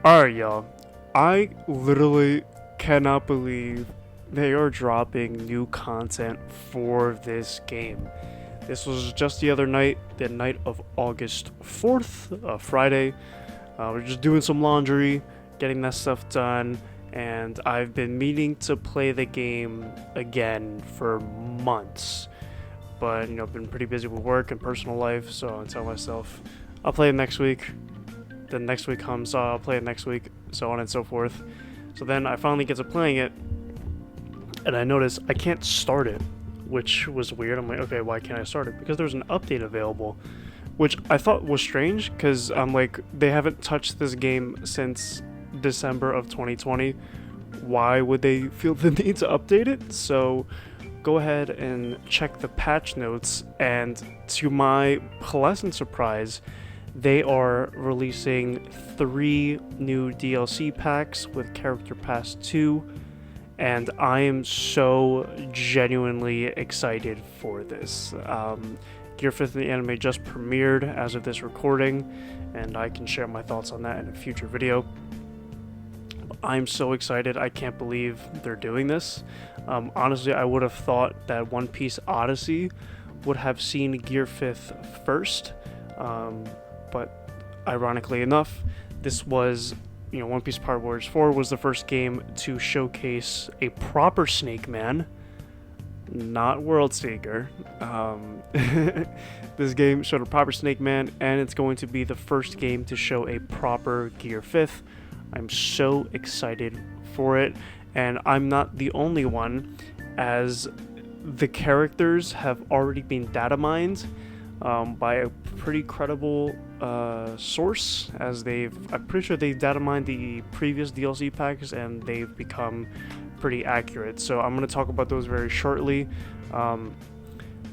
Alright, y'all. I literally cannot believe they are dropping new content for this game. This was just the other night, the night of August 4th, Friday. We're just doing some laundry, getting that stuff done, and I've been meaning to play the game again for months. But, I've been pretty busy with work and personal life, so I tell myself, I'll play it next week. Then next week comes, I'll play it next week, so on and so forth. So then I finally get to playing it, and I notice I can't start it, which was weird. I'm like, okay, why can't I start it? Because there's an update available, which I thought was strange, because I'm like, they haven't touched this game since December of 2020. Why would they feel the need to update it? So go ahead and check the patch notes, and to my pleasant surprise, they are releasing 3 new DLC packs with Character Pass 2, and I am so genuinely excited for this. Gear 5 in the anime just premiered as of this recording, and I can share my thoughts on that in a future video. I'm so excited, I can't believe they're doing this. Honestly, I would have thought that One Piece Odyssey would have seen Gear 5 first, but ironically enough, this was, One Piece Pirate Warriors 4 was the first game to showcase a proper Snake Man, not World Seeker. This game showed a proper Snake Man, and it's going to be the first game to show a proper Gear 5. I'm so excited for it, and I'm not the only one, as the characters have already been data mined by a pretty credible source, as I'm pretty sure they've data mined the previous DLC packs and they've become pretty accurate. So I'm going to talk about those very shortly.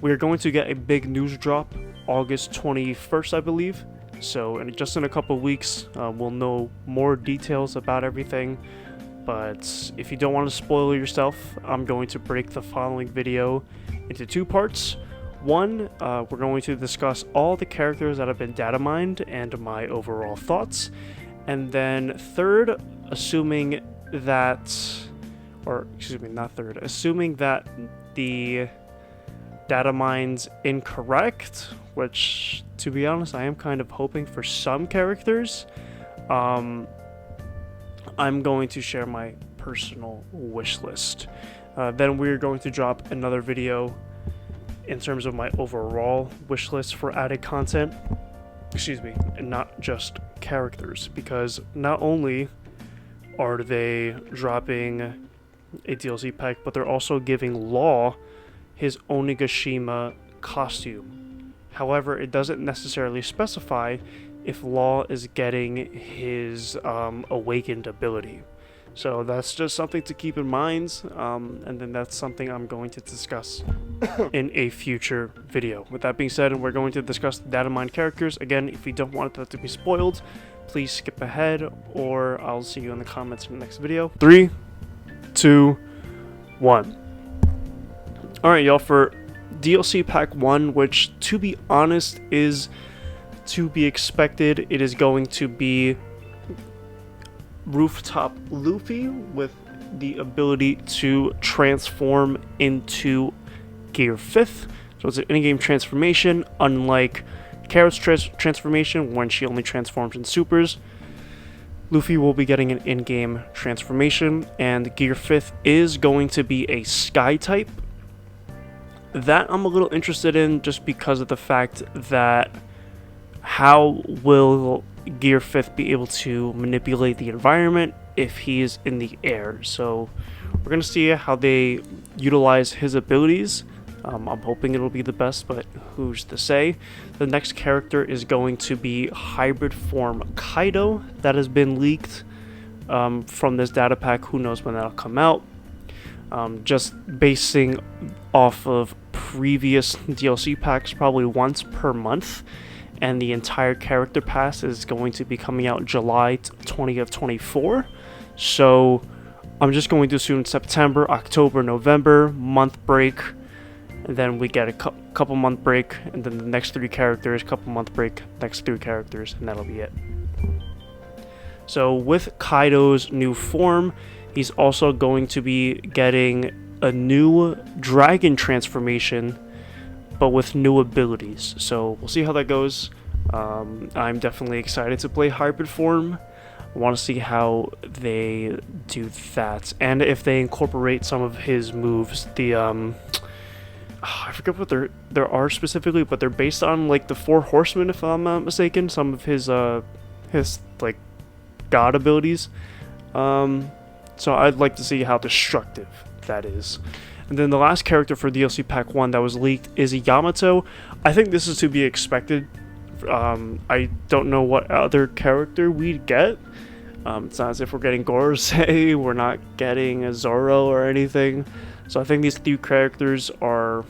We're going to get a big news drop August 21st, I believe. So just in a couple weeks, we'll know more details about everything. But if you don't want to spoil yourself, I'm going to break the following video into 2 parts. One, we're going to discuss all the characters that have been data mined and my overall thoughts. And then third, assuming that the data mine's incorrect, which, to be honest, I am kind of hoping for some characters, I'm going to share my personal wish list. Then we're going to drop another video in terms of my overall wish list for added content, and not just characters, because not only are they dropping a DLC pack, but they're also giving Law his Onigashima costume. However, it doesn't necessarily specify if Law is getting his awakened ability. So that's just something to keep in mind, and then that's something I'm going to discuss in a future video. With that being said, we're going to discuss the data mined characters. Again, if you don't want that to be spoiled, please skip ahead, or I'll see you in the comments in the next video. 3, 2, 1. Alright, y'all, for DLC Pack 1, which, to be honest, is to be expected, it is going to be Rooftop Luffy with the ability to transform into Gear 5th. So it's an in-game transformation, unlike Carrot's transformation when she only transforms in supers. Luffy will be getting an in-game transformation, and Gear 5th is going to be a Sky type. That I'm a little interested in, just because of the fact that how will Gear 5th be able to manipulate the environment if he's in the air? So we're going to see how they utilize his abilities. I'm hoping it'll be the best, but who's to say? The next character is going to be Hybrid Form Kaido. That has been leaked from this data pack. Who knows when that'll come out? Just basing off of previous DLC packs, probably once per month. And the entire character pass is going to be coming out July 20th, 24. So I'm just going to assume September, October, November, month break, and then we get a couple month break, and then the next 3 characters, couple month break, next 3 characters, and that'll be it. So with Kaido's new form, he's also going to be getting a new dragon transformation, but with new abilities. So we'll see how that goes. I'm definitely excited to play hybrid form. I want to see how they do that, and if they incorporate some of his moves. I forget what there are specifically, but they're based on like the Four Horsemen, if I'm not mistaken. Some of his like god abilities. So I'd like to see how destructive that is. And then the last character for DLC Pack 1 that was leaked is Yamato. I think this is to be expected. I don't know what other character we'd get. It's not as if we're getting Gorosei, we're not getting a Zoro or anything. So I think these two characters are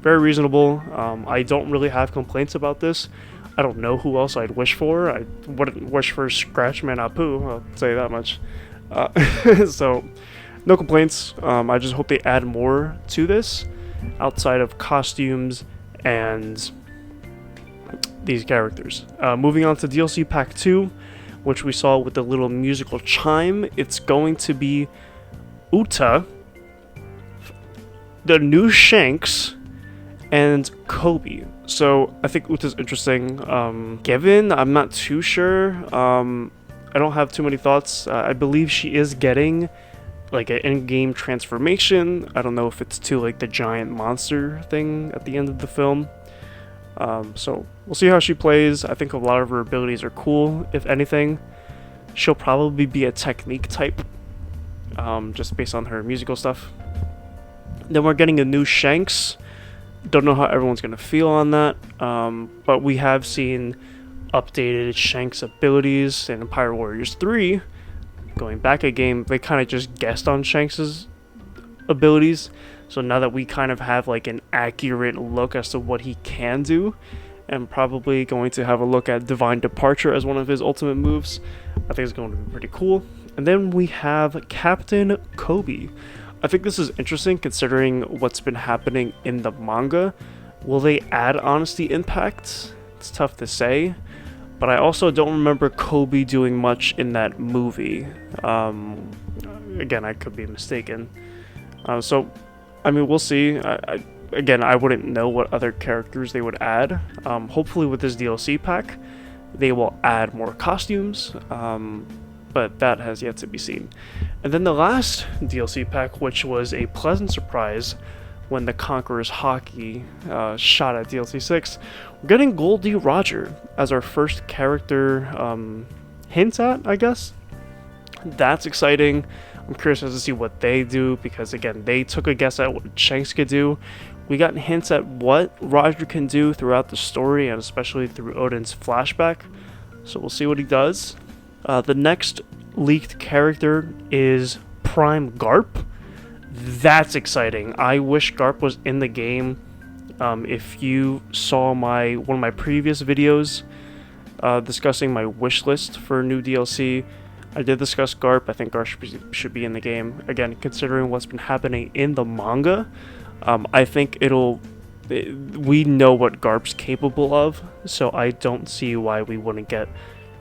very reasonable. I don't really have complaints about this. I don't know who else I'd wish for. I wouldn't wish for Scratchman Apu, I'll say that much. So, no complaints. I just hope they add more to this outside of costumes and these characters. Moving on to DLC Pack 2, which we saw with the little musical chime. It's going to be Uta, the new Shanks, and Kobe. So I think Uta's interesting. Given, I'm not too sure. I don't have too many thoughts. I believe she is getting like an in-game transformation. I don't know if it's to like the giant monster thing at the end of the film. So we'll see how she plays. I think a lot of her abilities are cool. If anything, she'll probably be a technique type, just based on her musical stuff. Then we're getting a new Shanks. Don't know how everyone's going to feel on that, but we have seen updated Shanks abilities in Empire Warriors 3. Going back a game, they kind of just guessed on Shanks' abilities. So now that we kind of have like an accurate look as to what he can do, and probably going to have a look at Divine Departure as one of his ultimate moves, I think it's going to be pretty cool. And then we have Captain Kobe. I think this is interesting considering what's been happening in the manga. Will they add Honesty Impact? It's tough to say, but I also don't remember Kobe doing much in that movie. Again, I could be mistaken. So, I mean, we'll see. Again, I wouldn't know what other characters they would add. Hopefully with this DLC pack, they will add more costumes, but that has yet to be seen. And then the last DLC pack, which was a pleasant surprise when the Conqueror's Hockey shot at DLC 6, we're getting Goldie Roger as our first character hint at, I guess. That's exciting. I'm curious as to see what they do, because again, they took a guess at what Shanks could do. We got hints at what Roger can do throughout the story, and especially through Odin's flashback. So we'll see what he does. The next leaked character is Prime Garp. That's exciting. I wish Garp was in the game. If you saw one of my previous videos discussing my wish list for new DLC, I did discuss Garp. I think Garp should be in the game. Again, considering what's been happening in the manga, I think we know what Garp's capable of, so I don't see why we wouldn't get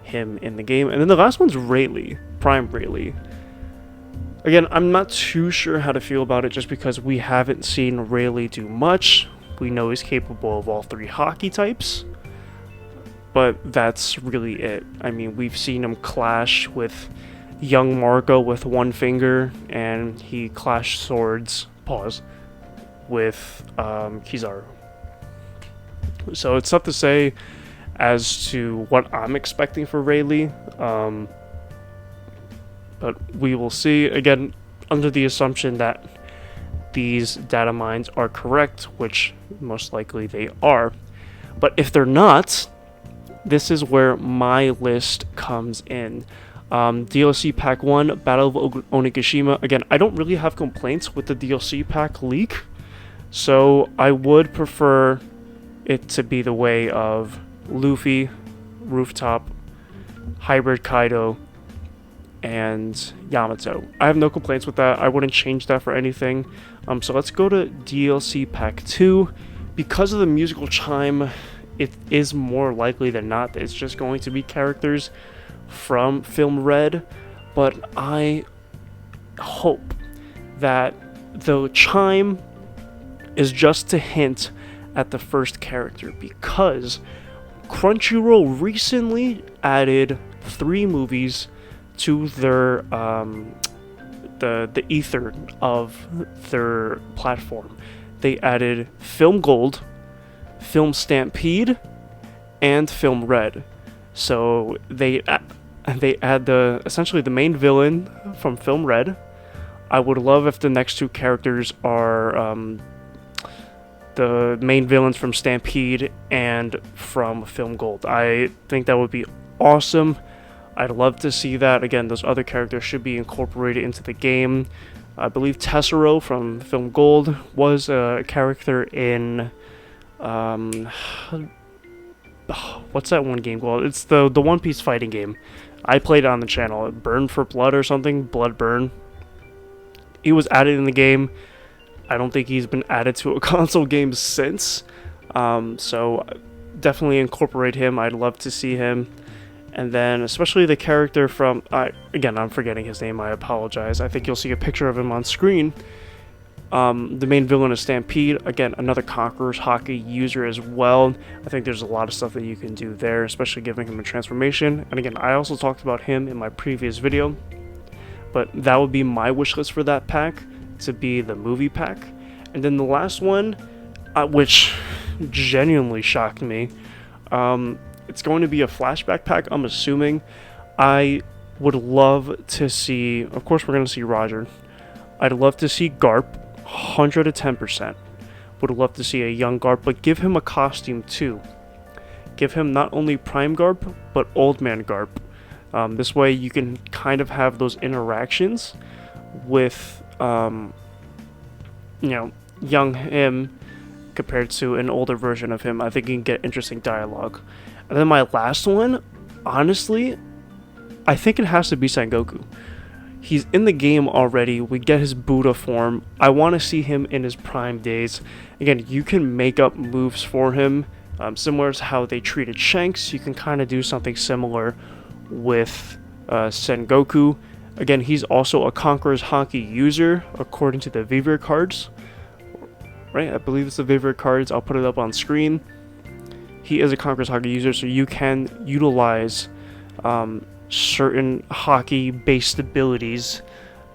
him in the game. And then the last one's Rayleigh, Prime Rayleigh. Again, I'm not too sure how to feel about it just because we haven't seen Rayleigh do much. We know he's capable of all three hockey types, but that's really it. I mean, we've seen him clash with young Marco with one finger, and he clashed swords, with Kizaru. So it's tough to say as to what I'm expecting for Rayleigh, but we will see. Again, under the assumption that these data mines are correct, which most likely they are. But if they're not, this is where my list comes in. DLC Pack 1, Battle of Onigashima. Again, I don't really have complaints with the DLC Pack leak, so I would prefer it to be the way of Luffy, Rooftop, Hybrid Kaido, and Yamato. I have no complaints with that. I wouldn't change that for anything. So let's go to DLC Pack 2. Because of the musical chime, it is more likely than not that it's just going to be characters from Film Red, but I hope that the chime is just a hint at the first character, because Crunchyroll recently added 3 movies to their the ether of their platform. They added Film Gold, Film Stampede, and Film Red. So they add essentially the main villain from Film Red. I would love if the next 2 characters are the main villains from Stampede and from Film Gold. I think that would be awesome. I'd love to see that. Again, those other characters should be incorporated into the game. I believe Tessero from Film Gold was a character in what's that one game called? It's the One Piece fighting game. I played it on the channel. Burn for Blood or something. Blood Burn. He was added in the game. I don't think he's been added to a console game since. So definitely incorporate him. I'd love to see him. And then especially the character from... again, I'm forgetting his name. I apologize. I think you'll see a picture of him on screen. The main villain is Stampede. Again, another Conqueror's Hockey user as well. I think there's a lot of stuff that you can do there, especially giving him a transformation. And again, I also talked about him in my previous video. But that would be my wish list for that pack, to be the movie pack. And then the last one, which genuinely shocked me, it's going to be a flashback pack, I'm assuming. I would love to see, of course we're going to see Roger. I'd love to see Garp, 110%. Would love to see a young Garp, but give him a costume too. Give him not only Prime Garp, but Old Man Garp. This way you can kind of have those interactions with, young him compared to an older version of him. I think you can get interesting dialogue. And then my last one, honestly, I think it has to be Sengoku. He's in the game already. We get his Buddha form. I want to see him in his prime days. Again, you can make up moves for him, similar to how they treated Shanks. You can kind of do something similar with Sengoku. Again, he's also a Conqueror's Hockey user, according to the Vivre cards. Right, I believe it's the Vivre cards. I'll put it up on screen. He is a Conqueror's Hockey user, so you can utilize certain hockey-based abilities.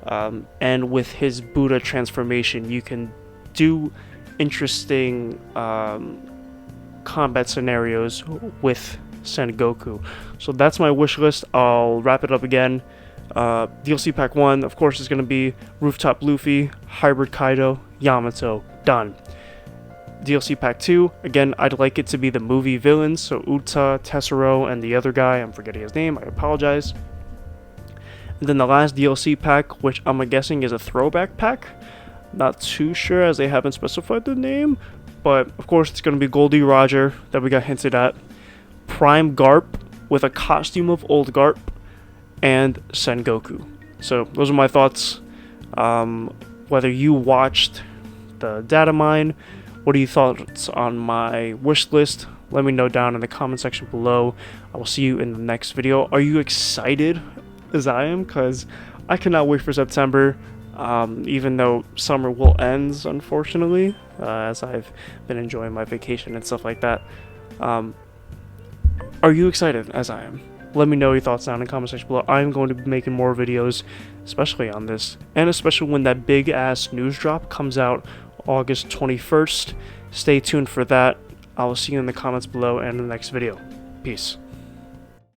And with his Buddha transformation, you can do interesting combat scenarios with Sengoku. So that's my wish list. I'll wrap it up again. DLC Pack 1, of course, is going to be Rooftop Luffy, Hybrid Kaido, Yamato. Done. DLC Pack 2, again, I'd like it to be the movie villains, so Uta, Tessero, and the other guy, I'm forgetting his name, I apologize. And then the last DLC pack, which I'm guessing is a throwback pack. Not too sure, as they haven't specified the name, but of course it's going to be Goldie Roger that we got hinted at. Prime Garp with a costume of Old Garp, and Sengoku. So those are my thoughts. Whether you watched the data mine, what are your thoughts on my wish list? Let me know down in the comment section below. I will see you in the next video. Are you excited as I am? Because I cannot wait for September, even though summer will end, unfortunately, as I've been enjoying my vacation and stuff like that. Are you excited as I am? Let me know your thoughts down in the comment section below. I'm going to be making more videos, especially on this, and especially when that big ass news drop comes out August 21st. Stay tuned for that. I will see you in the comments below and in the next video. Peace.